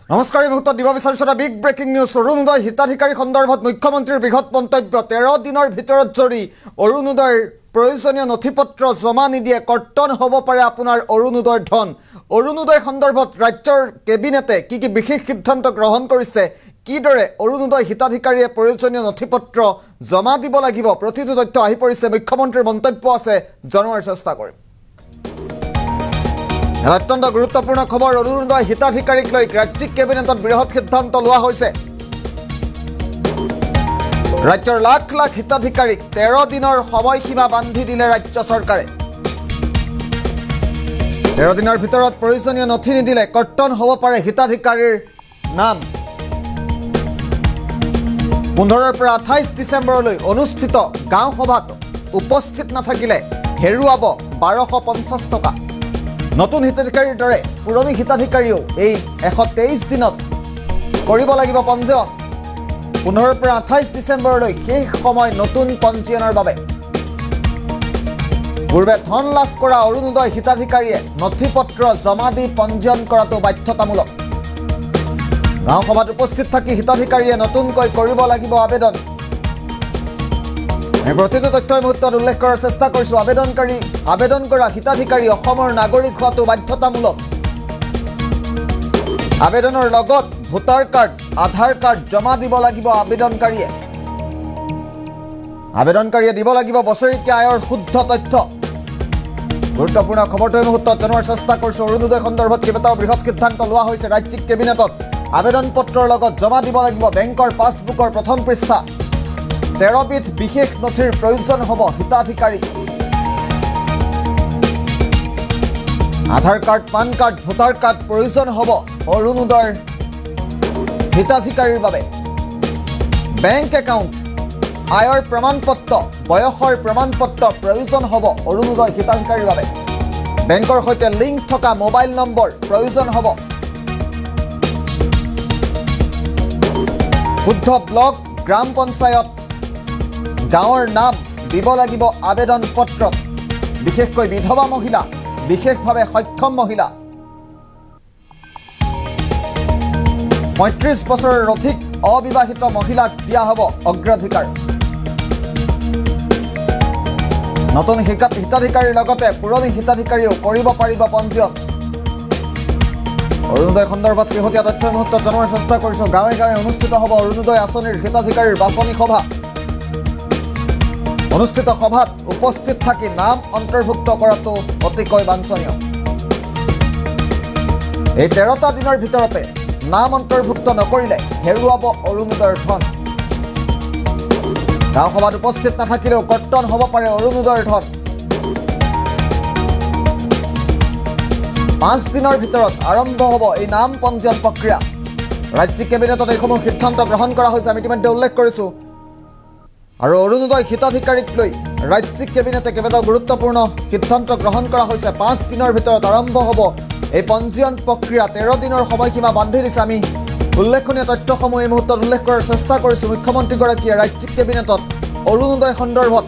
নমস্কাৰ মুহূৰ্তত দিব বিচাৰিছোঁ বিগ ব্ৰেকিং নিউজ অৰুণোদয় হিতাধিকাৰী সন্দৰ্ভত মুখ্যমন্ত্ৰীৰ বৃহৎ মন্তব্য 13 দিনৰ ভিতৰত যদি অৰুণোদয়ৰ প্ৰয়োজনীয় নথিপত্ৰ জমা নিদিয়ে কৰ্তন হ'ব পাৰে আপোনাৰ অৰুণোদয়ৰ ধন অৰুণোদয় সন্দৰ্ভত ৰাজ্যৰ কেবিনেটে কি বিশেষ সিদ্ধান্ত গ্ৰহণ কৰিছে কিদৰে অৰুণোদয় হিতাধিকাৰীয়ে প্ৰয়োজনীয় নথিপত্ৰ জমা দিব লাগিব প্ৰতিটো তথ্য আহি পৰিছে মুখ্যমন্ত্ৰীৰ মন্তব্য আছে জনোৱাৰ চেষ্টা কৰিম অত্যন্ত গুৰুত্বপূৰ্ণ খবৰ অৰুণোদয় হিতাধিকাৰীক লৈ ৰাজ্যিক কেবিনেটত বৃহৎ সিদ্ধান্ত লোৱা হৈছে ৰাজ্যৰ লাখ লাখ হিতাধিকাৰীক 13 দিনৰ সময়সীমা বান্ধি দিলে ৰাজ্য চৰকাৰে 13 দিনৰ ভিতৰত প্ৰয়োজনীয় নথি নিদিলে কৰ্তন হ'ব পাৰে হিতাধিকাৰীৰ নাম 15 পৰা 28 ডিচেম্বৰলৈ অনুষ্ঠিত গাঁও সভাত উপস্থিত নাথাকিলে হেৰুৱাব 1250 টকা নতুন হিতাধিকাৰীৰ দৰে পুৰণি হিতাধিকাৰীও এই 123 দিনত কৰিব লাগিব পঞ্জীয়ন 15 পৰা 28 ডিচেম্বৰলৈ শেষ সময় নতুন পঞ্জীয়নৰ বাবে পূৰ্বে ধন লাভ কৰা অৰুণোদয় হিতাধিকাৰীয়ে নথিপত্ৰ জমা দি পঞ্জীয়ন কৰাটো বাধ্যতামূলক গাঁও সভাত উপস্থিত থাকি হিতাধিকাৰীয়ে নতুনকৈ কৰিব লাগিব আবেদন প্ৰতিটো তথ্যৰ মুহূৰ্তত উল্লেখ কৰাৰ চেষ্টা কৰিছোঁ আবেদন কৰা হিতাধিকাৰী অসমৰ নাগৰিক হোৱাটো বাধ্যতামূলক আবেদনৰ লগত ভোটাৰ কাৰ্ড আধাৰ কাৰ্ড জমা দিব লাগিব আবেদনকাৰীয়ে দিব লাগিব বছৰেকীয়া আয়ৰ শুদ্ধ তথ্য গুৰুত্বপূৰ্ণ খবৰটো এই মুহূৰ্তত জনোৱাৰ চেষ্টা কৰিছোঁ অৰুণোদয় সন্দৰ্ভত কেইবাটাও বৃহৎ সিদ্ধান্ত লোৱা হৈছে ৰাজ্যিক কেবিনেটত আবেদন পত্ৰৰ লগত জমা দিব লাগিব বেংকৰ পাছবুকৰ প্ৰথম পৃষ্ঠা 13 বিধ বিশেষ নথিৰ প্ৰয়োজন হ'ব হিতাধিকাৰীক Aadhaar card PAN card voter card প্ৰয়োজন হ'ব অৰুণোদয়ৰ হিতাধিকাৰীৰ বাবে বেংক একাউণ্ট আয়ৰ প্ৰমাণপত্ৰ বয়সৰ প্ৰমাণপত্ৰ প্ৰয়োজন হ'ব অৰুণোদয় হিতাধিকাৰীৰ বাবে বেংকৰ সৈতে লিংক থকা মোবাইল নম্বৰ প্ৰয়োজন হ'ব শুদ্ধ ব্লক গ্ৰাম পঞ্চায়ত গাঁৱৰ নাম দিব লাগিব আবেদন পত্ৰত বিশেষকৈ বিধৱা মহিলা বিশেষভাৱে সক্ষম মহিলা 35 বছৰৰ অধিক অবিবাহিত মহিলাক দিয়া হ'ব অগ্ৰাধিকাৰ নতুন হিতাধিকাৰীৰ লগতে পুৰণি হিতাধিকাৰীও কৰিব পাৰিব পঞ্জীয়ন অৰুণোদয় সন্দৰ্ভত শেহতীয়া তথ্য মুহূৰ্তত জনোৱাৰ চেষ্টা কৰিছোঁ গাঁৱে গাঁৱে অনুষ্ঠিত হ'ব অৰুণোদয় আঁচনিৰ হিতাধিকাৰীৰ বাছনি সভা অনুষ্ঠিত সভাত উপস্থিত থাকি নাম অন্তৰ্ভুক্ত কৰাটো অতিকৈ বাঞ্ছনীয় এই 13টা দিনৰ ভিতৰতে নাম অন্তৰ্ভুক্ত নকৰিলে হেৰুৱাব অৰুণোদয়ৰ ধন গাঁও সভাত উপস্থিত নাথাকিলেও কৰ্তন হ'ব পাৰে অৰুণোদয়ৰ ধন 5 দিনৰ ভিতৰত আৰম্ভ হ'ব এই নাম পঞ্জীয়ন প্ৰক্ৰিয়া ৰাজ্যিক কেবিনেটত এইসমূহ সিদ্ধান্ত গ্ৰহণ কৰা হৈছে আমি ইতিমধ্যে উল্লেখ কৰিছোঁ আৰু অৰুণোদয় হিতাধিকাৰীক লৈ ৰাজ্যিক কেবিনেটে কেইবাটাও গুৰুত্বপূৰ্ণ সিদ্ধান্ত গ্ৰহণ কৰা হৈছে 5 দিনৰ ভিতৰত আৰম্ভ হ'ব এই পঞ্জীয়ন প্ৰক্ৰিয়া 13 দিনৰ সময়সীমা বান্ধি দিছে আমি উল্লেখনীয় তথ্যসমূহ এই মুহূৰ্তত উল্লেখ কৰাৰ চেষ্টা কৰিছোঁ মুখ্যমন্ত্ৰীগৰাকীয়ে ৰাজ্যিক কেবিনেটত অৰুণোদয় সন্দৰ্ভত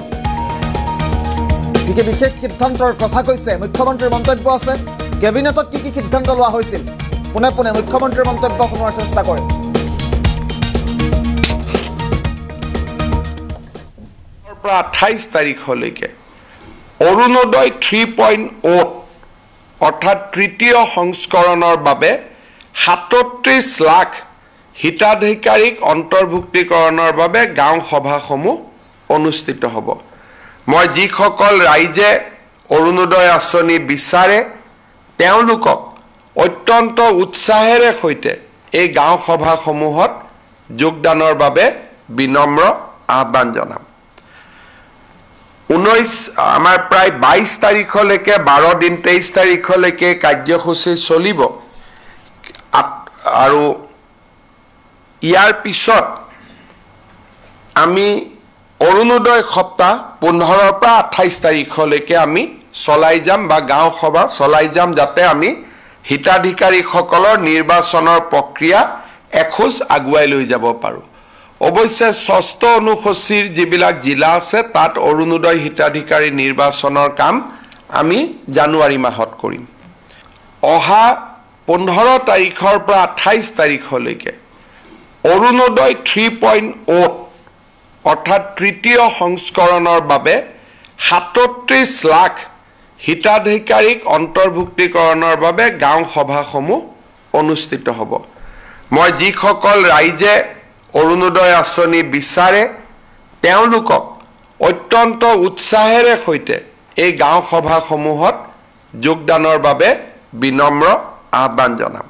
কি বিশেষ সিদ্ধান্তৰ কথা কৈছে মুখ্যমন্ত্ৰীৰ মন্তব্য আছে কেবিনেটত কি সিদ্ধান্ত লোৱা হৈছিল পুনে পুনে মুখ্যমন্ত্ৰীৰ মন্তব্য শুনোৱাৰ চেষ্টা কৰে পৰা 28 তাৰিখলৈকে অৰুণোদয় 3.0 অৰ্থাৎ তৃতীয় সংস্কৰণৰ বাবে 37 লাখ হিতাধিকাৰীক অন্তৰ্ভুক্তিকৰণৰ বাবে গাঁও সভাসমূহ অনুষ্ঠিত হ'ব মই যিসকল ৰাইজে অৰুণোদয় আঁচনি বিচাৰে তেওঁলোকক অত্যন্ত উৎসাহেৰে সৈতে এই গাঁও সভাসমূহত যোগদানৰ বাবে বিনম্ৰ আহ্বান জনাম 19 আমাৰ প্ৰায় 22 তাৰিখলৈকে 12 দিন 23 তাৰিখলৈকে কাৰ্যসূচী চলিব আৰু ইয়াৰ পিছত আমি অৰুণোদয় সপ্তাহ 15 পৰা 28 তাৰিখলৈকে আমি চলাই যাম বা গাঁও সভা চলাই যাম যাতে আমি হিতাধিকাৰীসকলৰ নিৰ্বাচনৰ প্ৰক্ৰিয়া এখোজ আগুৱাই লৈ যাব পাৰোঁ অৱশ্যে ষষ্ঠ অনুসূচীৰ যিবিলাক জিলা আছে তাত অৰুণোদয় হিতাধিকাৰী নিৰ্বাচনৰ কাম আমি জানুৱাৰী মাহত কৰিম অহা 15 তাৰিখৰ পৰা 28 তাৰিখলৈকে অৰুণোদয় 3.0 অৰ্থাৎ তৃতীয় সংস্কৰণৰ বাবে 37 লাখ হিতাধিকাৰীক অন্তৰ্ভুক্তিকৰণৰ বাবে গাঁও সভাসমূহ অনুষ্ঠিত হ'ব। মই যিসকল ৰাইজে অৰুণোদয় আঁচনি বিচাৰে তেওঁলোকক অত্যন্ত উৎসাহেৰে সৈতে এই গাঁও সভাসমূহত যোগদানৰ বাবে বিনম্ৰ আহ্বান জনাম।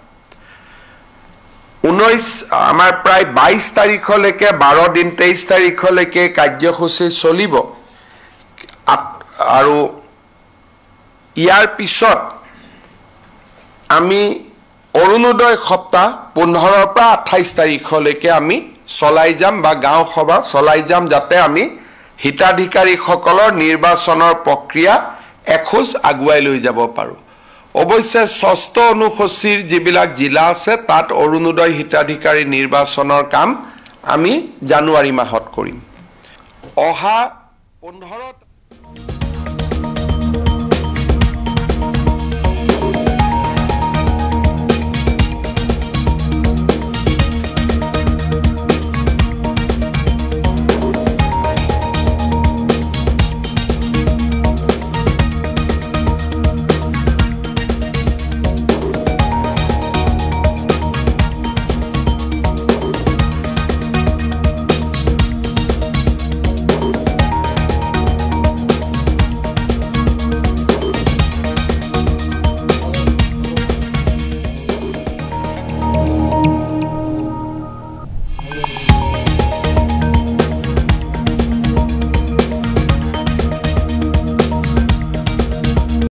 19 আমাৰ প্ৰায় 22 তাৰিখলৈকে 12 দিন 23 তাৰিখলৈকে কাৰ্যসূচী চলিব আৰু ইয়াৰ পিছত আমি অৰুণোদয় সপ্তাহ 15 পৰা 28 তাৰিখলৈকে আমি চলাই যাম বা গাঁও সভা চলাই যাম যাতে আমি হিতাধিকাৰীসকলৰ নিৰ্বাচনৰ প্ৰক্ৰিয়া এখোজ আগুৱাই লৈ যাব পাৰোঁ। অৱশ্যে 6ষ্ঠ অনুসূচীৰ যিবিলাক জিলা আছে তাত অৰুণোদয় হিতাধিকাৰী নিৰ্বাচনৰ কাম আমি জানুৱাৰী মাহত কৰিম। অহা 15